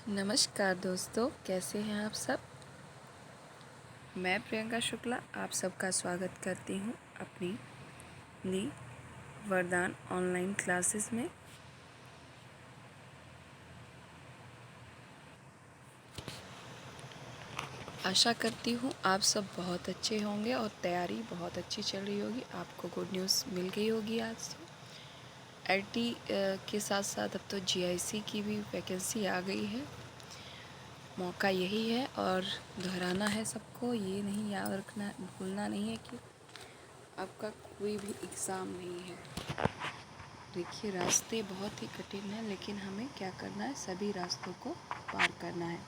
नमस्कार दोस्तों, कैसे हैं आप सब। मैं प्रियंका शुक्ला आप सबका स्वागत करती हूं अपनी ली वरदान ऑनलाइन क्लासेस में। आशा करती हूं आप सब बहुत अच्छे होंगे और तैयारी बहुत अच्छी चल रही होगी। आपको गुड न्यूज़ मिल गई होगी आज तो। एलटी के साथ साथ अब तो जीआईसी की भी वैकेंसी आ गई है। मौका यही है और दोहराना है सबको, ये नहीं याद रखना, भूलना नहीं है कि आपका कोई भी एग्ज़ाम नहीं है। देखिए, रास्ते बहुत ही कठिन हैं, लेकिन हमें क्या करना है, सभी रास्तों को पार करना है।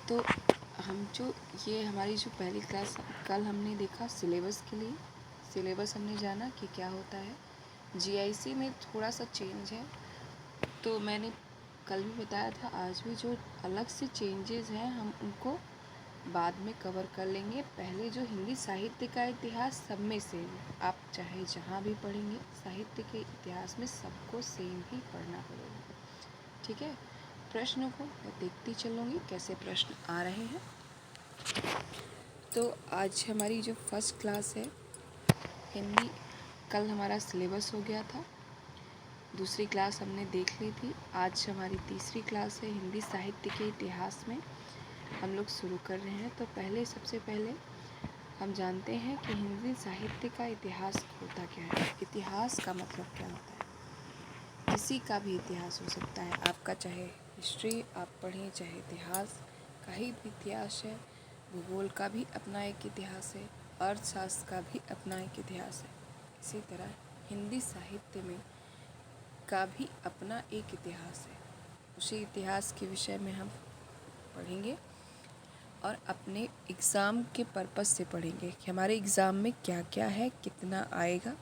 तो ये हमारी जो पहली क्लास कल हमने देखा सिलेबस के लिए, सिलेबस हमने जाना कि क्या होता है। जीआईसी में थोड़ा सा चेंज है, तो मैंने कल भी बताया था, आज भी जो अलग से चेंजेस हैं हम उनको बाद में कवर कर लेंगे। पहले जो हिंदी साहित्य का इतिहास सब में सेम, आप चाहे जहाँ भी पढ़ेंगे साहित्य के इतिहास में सबको सेम ही पढ़ना पड़ेगा, ठीक है। प्रश्नों को मैं देखती चलूँगी कैसे प्रश्न आ रहे हैं। तो आज हमारी जो फर्स्ट क्लास है हिंदी, कल हमारा सिलेबस हो गया था, दूसरी क्लास हमने देख ली थी। आज हमारी तीसरी क्लास है हिंदी साहित्य के इतिहास में हम लोग शुरू कर रहे हैं। तो सबसे पहले हम जानते हैं कि हिंदी साहित्य का इतिहास होता क्या है। इतिहास का मतलब क्या होता है, किसी का भी इतिहास हो सकता है, आपका चाहे हिस्ट्री आप पढ़ें, चाहे इतिहास का ही भी इतिहास है, भूगोल का भी अपना एक इतिहास है, अर्थशास्त्र का भी अपना एक इतिहास है। इसी तरह हिंदी साहित्य में का भी अपना एक इतिहास है। उसी इतिहास के विषय में हम पढ़ेंगे और अपने एग्ज़ाम के पर्पस से पढ़ेंगे कि हमारे एग्ज़ाम में क्या क्या है, कितना आएगा,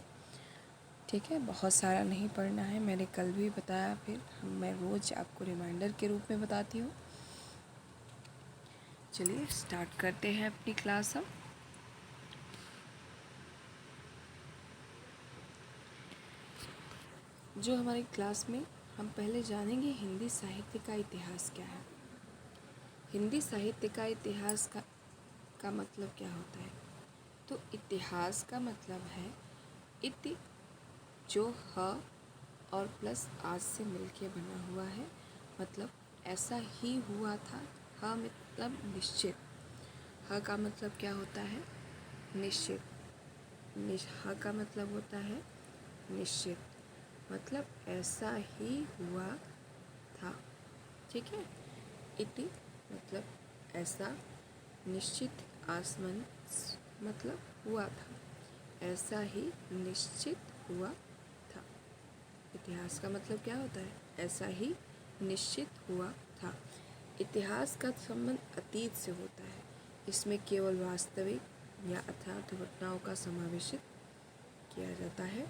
ठीक है। बहुत सारा नहीं पढ़ना है, मैंने कल भी बताया, फिर मैं रोज़ आपको रिमाइंडर के रूप में बताती हूँ। चलिए स्टार्ट करते हैं अपनी क्लास हम। जो हमारी क्लास में हम पहले जानेंगे हिंदी साहित्य का इतिहास क्या है। हिंदी साहित्य का इतिहास का मतलब क्या होता है। तो इतिहास का मतलब है इति, जो ह और प्लस आज से मिलके बना हुआ है, मतलब ऐसा ही हुआ था। ह मतलब निश्चित, ह का मतलब क्या होता है, निश्चित। ह का मतलब होता है निश्चित, मतलब ऐसा ही हुआ था, ठीक है। इति मतलब ऐसा, निश्चित आसमान मतलब हुआ था, ऐसा ही निश्चित हुआ था। इतिहास का मतलब क्या होता है, ऐसा ही निश्चित हुआ था। इतिहास का संबंध अतीत से होता है, इसमें केवल वास्तविक या यथार्थ घटनाओं का समावेशित किया जाता है।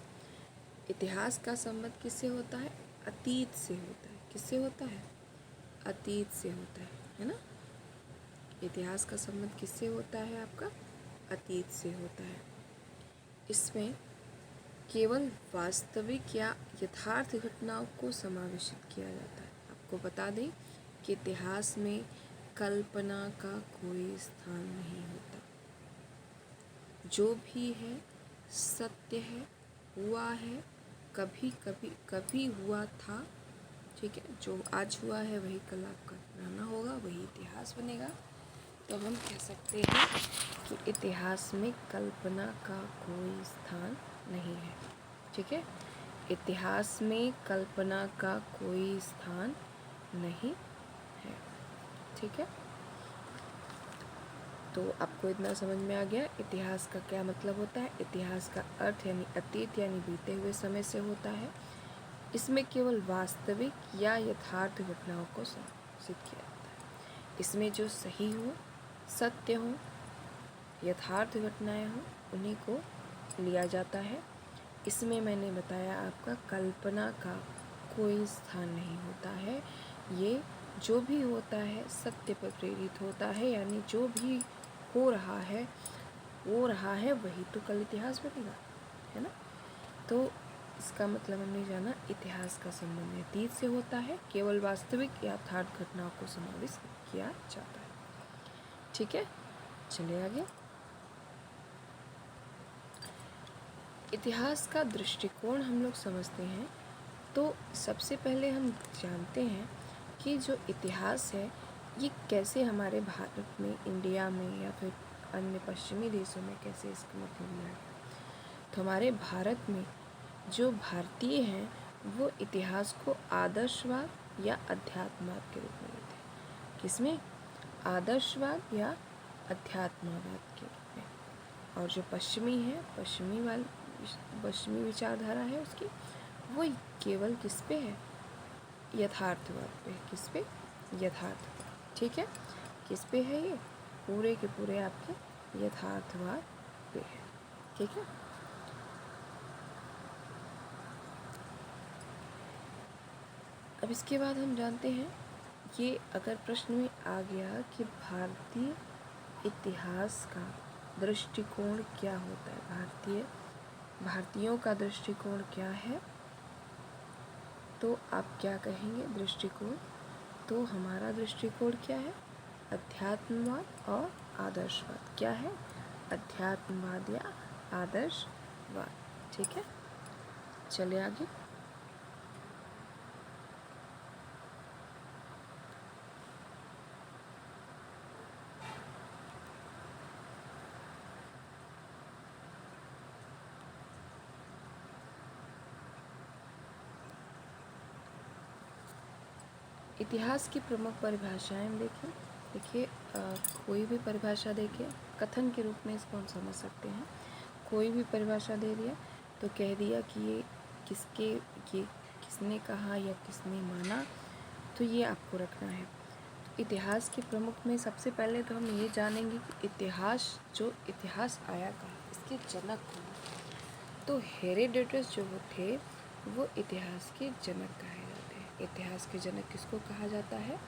इतिहास का संबंध किससे होता है, अतीत से होता है। किससे होता है, अतीत से होता है ना। इतिहास का संबंध किससे होता है, आपका अतीत से होता है। इसमें केवल वास्तविक या यथार्थ घटनाओं को समावेशित किया जाता है। आपको बता दें कि इतिहास में कल्पना का कोई स्थान नहीं होता। जो भी है सत्य है, हुआ है, कभी हुआ था, ठीक है। जो आज हुआ है वही कल आपका रहना होगा, वही इतिहास बनेगा। तो हम कह सकते हैं कि इतिहास में कल्पना का कोई स्थान नहीं है, ठीक है। इतिहास में कल्पना का कोई स्थान नहीं है, ठीक है। तो आपको इतना समझ में आ गया इतिहास का क्या मतलब होता है। इतिहास का अर्थ यानी अतीत यानी बीते हुए समय से होता है। इसमें केवल वास्तविक या यथार्थ घटनाओं को संदर्भित किया जाता है। इसमें जो सही हो, सत्य हो, यथार्थ घटनाएं हो, उन्हीं को लिया जाता है। इसमें मैंने बताया आपका कल्पना का कोई स्थान नहीं होता है। ये जो भी होता है सत्य पर प्रेरित होता है, यानी जो भी हो रहा है वही तो कल इतिहास बनेगा, है ना। तो इसका मतलब हमने जाना इतिहास का संबंध अतीत से होता है, केवल वास्तविक या यथार्थ घटनाओं को समाविष्ट किया जाता है। ठीक है, चलिए आगे। इतिहास का दृष्टिकोण हम लोग समझते हैं तो सबसे पहले हम जानते हैं कि जो इतिहास है ये कैसे हमारे भारत में, इंडिया में या फिर अन्य पश्चिमी देशों में कैसे इसका मतलब लिया गया। तो हमारे भारत में जो भारतीय हैं वो इतिहास को आदर्शवाद या अध्यात्मवाद के रूप में लेते हैं। किसमें? आदर्शवाद या अध्यात्मवाद के रूप में। और जो पश्चिमी है, पश्चिमी विचारधारा है उसकी, वो केवल किस पे है? यथार्थवाद पे। किस पे? यथार्थवाद। ठीक है, किस पे है ये? पूरे के पूरे आपके यथार्थवाद पे है। ठीक है, अब इसके बाद हम जानते हैं, ये अगर प्रश्न में आ गया कि भारतीय इतिहास का दृष्टिकोण क्या होता है, भारतीयों का दृष्टिकोण क्या है, तो आप क्या कहेंगे? दृष्टिकोण, तो हमारा दृष्टिकोण क्या है? अध्यात्मवाद और आदर्शवाद। क्या है? अध्यात्मवाद या आदर्शवाद। ठीक है, चलिए आगे। इतिहास की प्रमुख परिभाषाएं हम देखें। देखिए, कोई भी परिभाषा देके कथन के रूप में इसको हम समझ सकते हैं। कोई भी परिभाषा दे दिया तो कह दिया कि ये किसने कहा या किसने माना, तो ये आपको रखना है। तो इतिहास के प्रमुख में सबसे पहले तो हम ये जानेंगे कि इतिहास आया कहाँ, इसके जनक कौन। तो हेरोडोटस जो थे वो इतिहास के जनक कहे जाते हैं। इतिहास के जनक किसको कहा जाता है?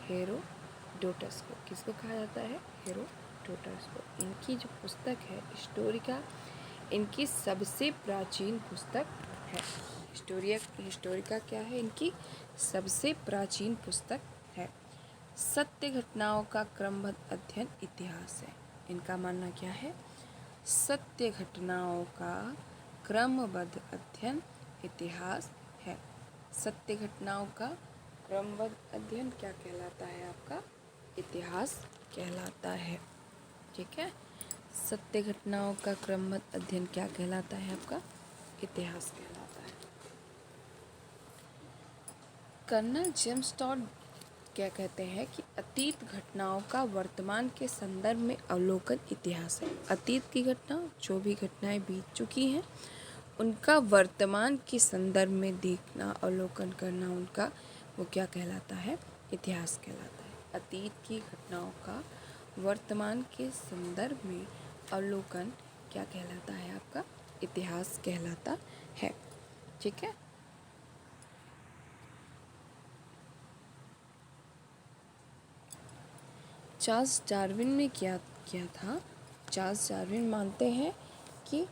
हेरोडोटस को। किसको कहा जाता है? हेरोडोटस को। इनकी जो पुस्तक है हिस्टोरिका, इनकी सबसे प्राचीन पुस्तक है। हिस्टोरिका क्या है? इनकी सबसे प्राचीन पुस्तक है। सत्य घटनाओं का क्रमबद्ध अध्ययन इतिहास है। इनका मानना क्या है? सत्य घटनाओं का क्रमबद्ध अध्ययन इतिहास है। सत्य घटनाओं का क्रमबद्ध अध्ययन क्या कहलाता है? आपका इतिहास कहलाता है। ठीक है, सत्य घटनाओं का क्रमबद्ध अध्ययन क्या कहलाता है? आपका इतिहास कहलाता है। कर्नल जेम्स टॉड क्या कहते हैं कि अतीत घटनाओं का वर्तमान के संदर्भ में अवलोकन इतिहास है। अतीत की घटना, जो भी घटनाएं बीत चुकी हैं उनका वर्तमान के संदर्भ में देखना, अवलोकन करना, उनका वो क्या कहलाता है? इतिहास कहलाता है। अतीत की घटनाओं का वर्तमान के संदर्भ में अवलोकन क्या कहलाता है? आपका इतिहास कहलाता है। ठीक है, चार्ल्स डार्विन ने क्या किया था? चार्ल्स डार्विन मानते हैं कि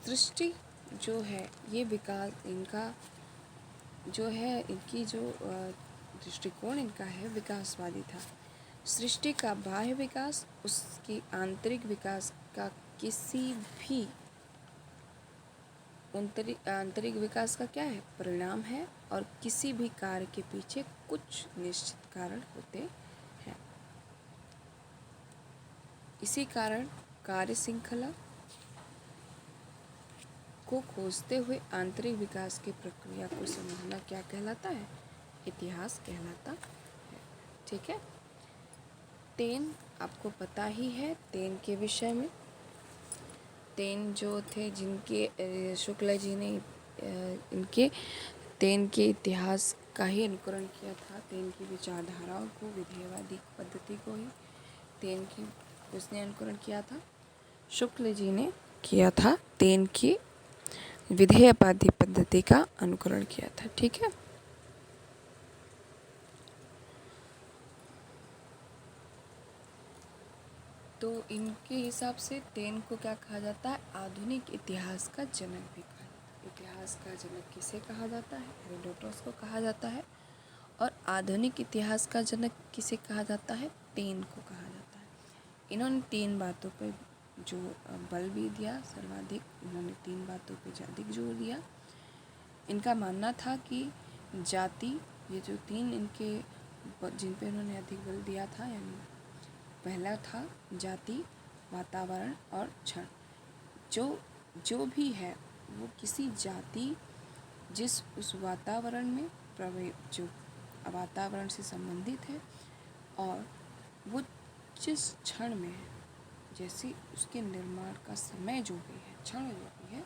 सृष्टि जो है ये विकास, इनका जो है, इनकी जो दृष्टिकोण इनका है विकासवादी था। सृष्टि का बाह्य विकास उसकी आंतरिक विकास का किसी भी आंतरिक विकास का क्या है? परिणाम है। और किसी भी कार्य के पीछे कुछ निश्चित कारण होते हैं। इसी कारण कार्य श्रृंखला को खोजते हुए आंतरिक विकास की प्रक्रिया को समझना क्या कहलाता है? इतिहास कहलाता है। ठीक है, तेन आपको पता ही है। तेन के विषय में, तेन जो थे जिनके शुक्ल जी ने इनके तेन के इतिहास का ही अनुकरण किया था। तेन की विचारधाराओं को, विधेयवादी पद्धति को ही तेन की उसने अनुकरण किया था। शुक्ल जी ने किया था तेन की विधेयवादी पद्धति का अनुकरण किया था। ठीक है, तो इनके हिसाब से तेन को क्या कहा जाता है? आधुनिक इतिहास का जनक भी कहा जाता है। इतिहास का जनक किसे कहा जाता है? हेरोडोटस को कहा जाता है। और आधुनिक इतिहास का जनक किसे कहा जाता है? पेन को कहा जाता है। इन्होंने 3 बातों पर जो बल भी दिया सर्वाधिक, इन्होंने 3 बातों पर अधिक जोर दिया। इनका मानना था कि जाति, ये जो 3 इनके जिन पे इन्होंने अधिक बल दिया था, यानी पहला था जाति, वातावरण और क्षण। जो भी है वो किसी जाति जिस उस वातावरण में जो वातावरण से संबंधित है और वो जिस क्षण में है, जैसे उसके निर्माण का समय जो भी है, क्षण जो भी है,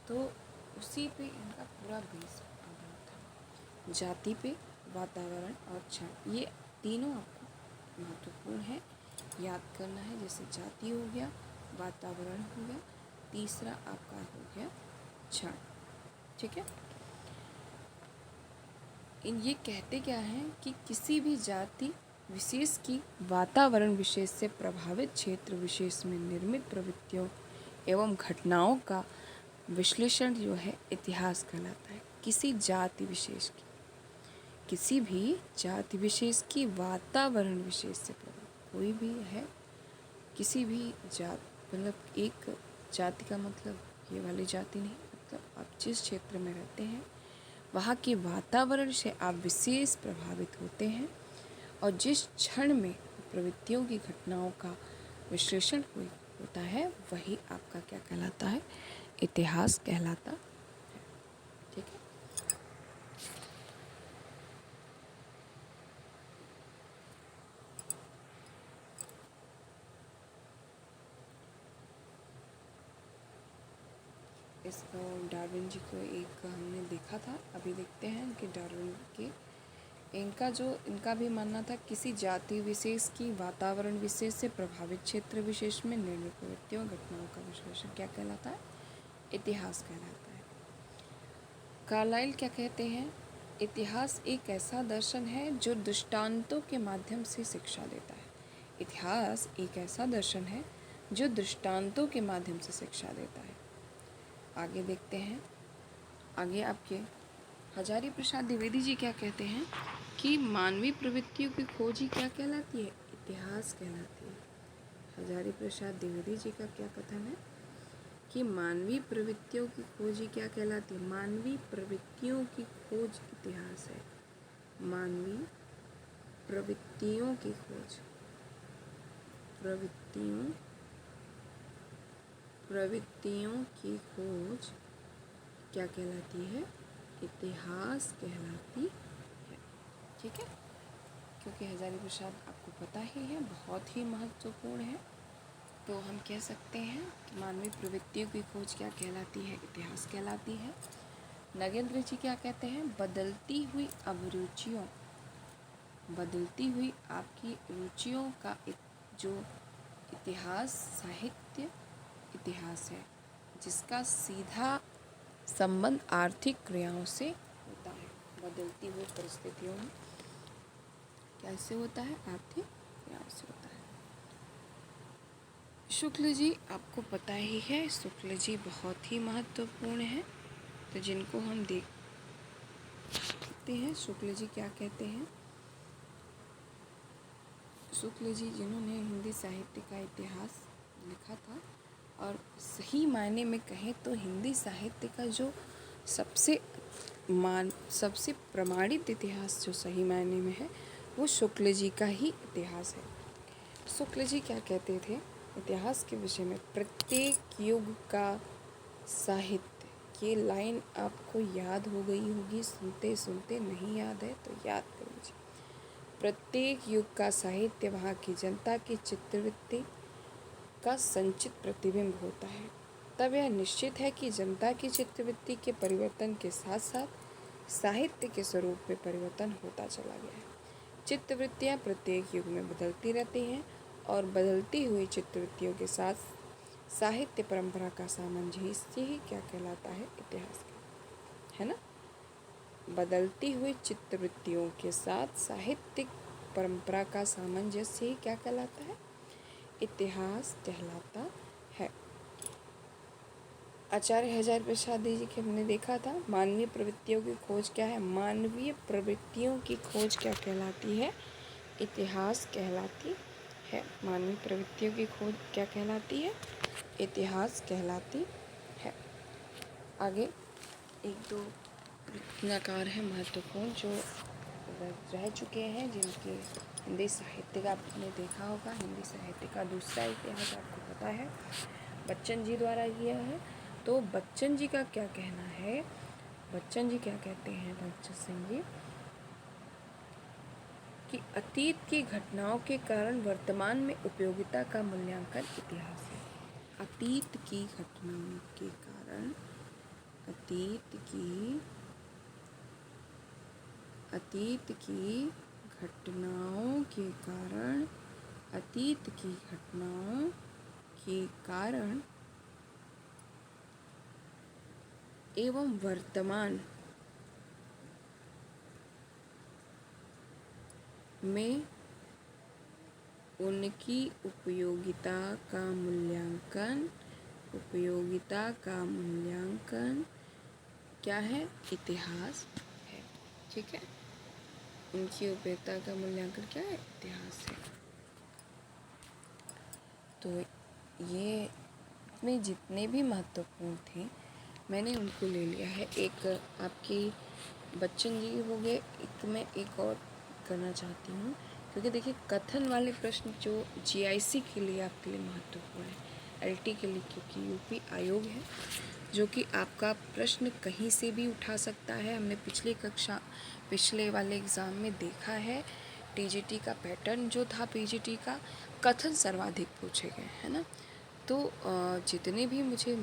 तो उसी पे इनका पूरा बेस आधार था। जाति पे, वातावरण और क्षण, ये तीनों आपको महत्वपूर्ण है, याद करना है। जैसे जाति हो गया, वातावरण हो गया, तीसरा आपका हो गया क्षण। ठीक है। ये कहते क्या हैं कि किसी भी जाति विशेष की वातावरण विशेष से प्रभावित क्षेत्र विशेष में निर्मित प्रवृत्तियों एवं घटनाओं का विश्लेषण जो है इतिहास कहलाता है। किसी जाति विशेष की, किसी भी जाति विशेष की वातावरण विशेष से प्रभावित, कोई भी है, किसी भी जात, मतलब एक जाति का मतलब ये वाली जाति नहीं, मतलब आप जिस क्षेत्र में रहते हैं वहाँ के वातावरण से आप विशेष प्रभावित होते हैं और जिस क्षण में प्रवृत्तियों की घटनाओं का विश्लेषण होता है वही आपका क्या कहलाता है? इतिहास कहलाता है। ठीक है। इस डार्विन जी को एक हमने देखा था, अभी देखते हैं कि डार्विन के इनका भी मानना था किसी जाति विशेष की वातावरण विशेष से प्रभावित क्षेत्र विशेष में निर्मित प्रवृत्तियों घटनाओं का विश्लेषण क्या कहलाता है? इतिहास कहलाता है। कार्लाइल क्या कहते हैं? इतिहास एक ऐसा दर्शन है जो दृष्टांतों के माध्यम से शिक्षा देता है। इतिहास एक ऐसा दर्शन है जो दृष्टांतों के माध्यम से शिक्षा देता है। आगे देखते हैं। आगे आपके हजारी प्रसाद द्विवेदी जी क्या कहते हैं कि मानवीय प्रवृत्तियों की खोज ही क्या कहलाती है? इतिहास कहलाती है। हजारी प्रसाद द्विवेदी जी का क्या कथन है कि मानवीय प्रवृत्तियों की खोज ही क्या कहलाती है? मानवीय प्रवृत्तियों की खोज इतिहास है। मानवीय प्रवृत्तियों की खोज, प्रवृत्तियों की खोज क्या कहलाती है? इतिहास कहलाती है। ठीक है। क्योंकि हजारी प्रसाद आपको पता ही है बहुत ही महत्वपूर्ण है, तो हम कह सकते हैं कि मानवीय प्रवृत्तियों की खोज क्या कहलाती है? इतिहास कहलाती है। नगेंद्र जी क्या कहते हैं? बदलती हुई अभिरुचियों, बदलती हुई आपकी रुचियों का जो इतिहास साहित्य इतिहास है, जिसका सीधा संबंध आर्थिक क्रियाओं से होता है। बदलती हुई परिस्थितियों में कैसे होता है? आर्थिक क्रियाओं से होता है। शुक्ल जी आपको पता ही है, शुक्ल जी बहुत ही महत्वपूर्ण है, तो जिनको हम देखते हैं। शुक्ल जी क्या कहते हैं? शुक्ल जी जिन्होंने हिंदी साहित्य का इतिहास लिखा था, और सही मायने में कहें तो हिंदी साहित्य का जो सबसे प्रमाणित इतिहास जो सही मायने में है वो शुक्ल जी का ही इतिहास है। शुक्ल जी क्या कहते थे इतिहास के विषय में? प्रत्येक युग का साहित्य, ये लाइन आपको याद हो गई होगी, सुनते सुनते नहीं याद है तो याद कर लीजिए। प्रत्येक युग का साहित्य वहाँ की जनता की चित्रवृत्ति का संचित प्रतिबिंब होता है। तब यह निश्चित है कि जनता की चित्रवृत्ति के परिवर्तन के साथ साथ साहित्य के स्वरूप में परिवर्तन होता चला गया है। चित्रवृत्तियाँ प्रत्येक युग में बदलती रहती हैं और बदलती हुई चित्रवृत्तियों के साथ साहित्य परंपरा का सामंजस्य ही क्या कहलाता है? इतिहास का, है ना। बदलती हुई चित्रवृत्तियों के साथ साहित्यिक परंपरा का सामंजस्य ही क्या कहलाता है? इतिहास कहलाता है। आचार्य हजारी प्रसाद जी के हमने देखा था। मानवीय प्रवृत्तियों की खोज क्या है? मानवीय प्रवृत्तियों की खोज क्या कहलाती है? इतिहास कहलाती है। मानवीय प्रवृत्तियों की खोज क्या कहलाती है? इतिहास कहलाती है। आगे एक दो रचनाकार हैं महत्वपूर्ण जो रह चुके हैं, जिनके हिंदी साहित्य का आपने देखा होगा। हिंदी साहित्य का दूसरा इतिहास आपको पता है, बच्चन जी द्वारा किया है। तो बच्चन जी का क्या कहना है? बच्चन जी क्या कहते हैं? बच्चन सिंह जी कि अतीत की घटनाओं के कारण वर्तमान में उपयोगिता का मूल्यांकन इतिहास है। अतीत की घटनाओं के कारण अतीत की घटनाओं के कारण अतीत की घटनाओं के कारण एवं वर्तमान में उनकी उपयोगिता का मूल्यांकन क्या है? इतिहास है। ठीक है, उनकी उपयोगिता का मूल्यांकन क्या है? इतिहास है। तो ये में जितने भी महत्वपूर्ण थे मैंने उनको ले लिया है। एक आपकी बच्चन जी हो गए, एक मैं एक और करना चाहती हूँ, क्योंकि देखिए कथन वाले प्रश्न जो जीआईसी के लिए आपके लिए महत्वपूर्ण है, एलटी के लिए, क्योंकि यूपी आयोग है जो कि आपका प्रश्न कहीं से भी उठा सकता है। हमने पिछले वाले एग्ज़ाम में देखा है, टीजीटी का पैटर्न जो था, पीजीटी का कथन सर्वाधिक पूछे गए, है ना। तो जितने भी मुझे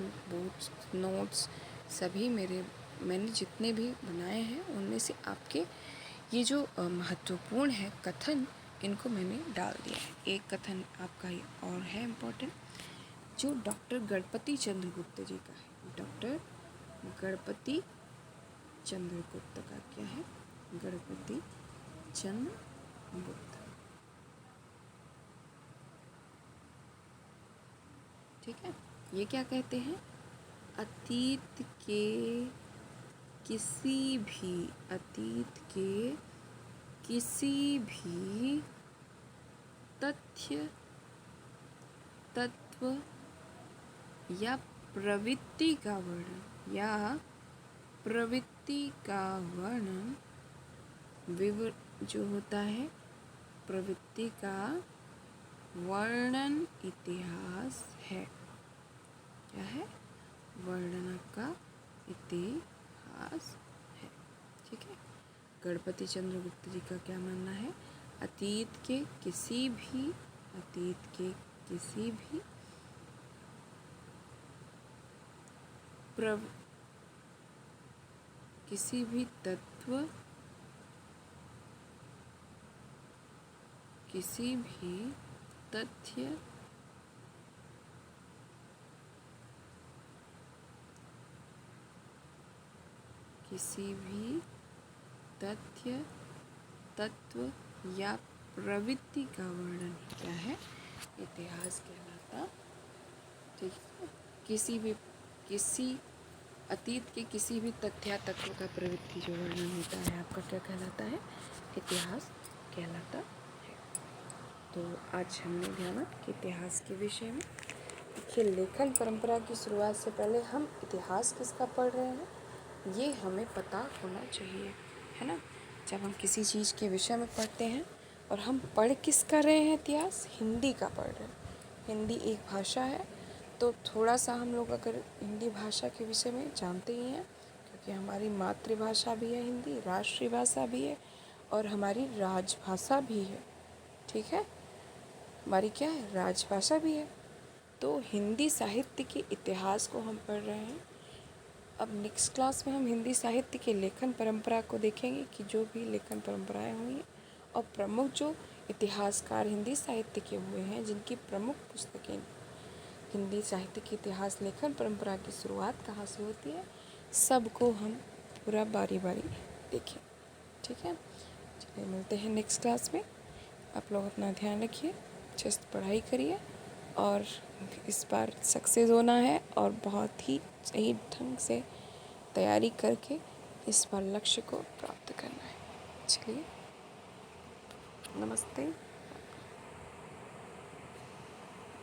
नोट्स सभी मैंने जितने भी बनाए हैं उनमें से आपके ये जो महत्वपूर्ण है कथन, इनको मैंने डाल दिया है। एक कथन आपका ये और है इम्पोर्टेंट, जो डॉक्टर गणपति चंद्रगुप्त जी का है। डॉक्टर गणपति चंद्रगुप्त का क्या है? गणपति चंद्रगुप्त। ठीक है, ये क्या कहते हैं? अतीत के किसी भी तत्व या प्रवृत्ति का वर्णन जो होता है, प्रवृत्ति का वर्णन इतिहास है। क्या है? वर्णन का इतिहास है। ठीक है, गणपति चंद्रगुप्त जी का क्या मानना है? अतीत के किसी भी तत्व, किसी भी तथ्य तत्व या प्रवृत्ति का वर्णन क्या है? इतिहास कहलाता। ठीक है, किसी अतीत के किसी भी तथ्य या तत्व का प्रवृत्ति जो वर्णन होता है आपका क्या कहलाता है? इतिहास कहलाता है। तो आज हमने जाना कि इतिहास के विषय में। देखिए, लेखन परंपरा की शुरुआत से पहले हम इतिहास किसका पढ़ रहे हैं ये हमें पता होना चाहिए, है ना। जब हम किसी चीज़ के विषय में पढ़ते हैं और हम पढ़ किसका रहे हैं? इतिहास हिंदी का पढ़ रहे हैं। हिंदी एक भाषा है, तो थोड़ा सा हम लोग अगर हिंदी भाषा के विषय में जानते ही हैं, क्योंकि हमारी मातृभाषा भी है हिंदी, राष्ट्रीय भाषा भी है और हमारी राजभाषा भी है। ठीक है, हमारी क्या है? राजभाषा भी है। तो हिंदी साहित्य के इतिहास को हम पढ़ रहे हैं। अब नेक्स्ट क्लास में हम हिंदी साहित्य के लेखन परंपरा को देखेंगे कि जो भी लेखन परंपराएं हुई हैं और प्रमुख जो इतिहासकार हिंदी साहित्य के हुए हैं, जिनकी प्रमुख पुस्तकें हिंदी साहित्य की इतिहास लेखन परंपरा की शुरुआत कहाँ से होती है, सबको हम पूरा बारी बारी देखें। ठीक है, चलिए मिलते हैं नेक्स्ट क्लास में। आप लोग अपना ध्यान रखिए, अच्छे से पढ़ाई करिए और इस बार सक्सेस होना है और बहुत ही सही ढंग से तैयारी करके इस बार लक्ष्य को प्राप्त करना है। चलिए, नमस्ते।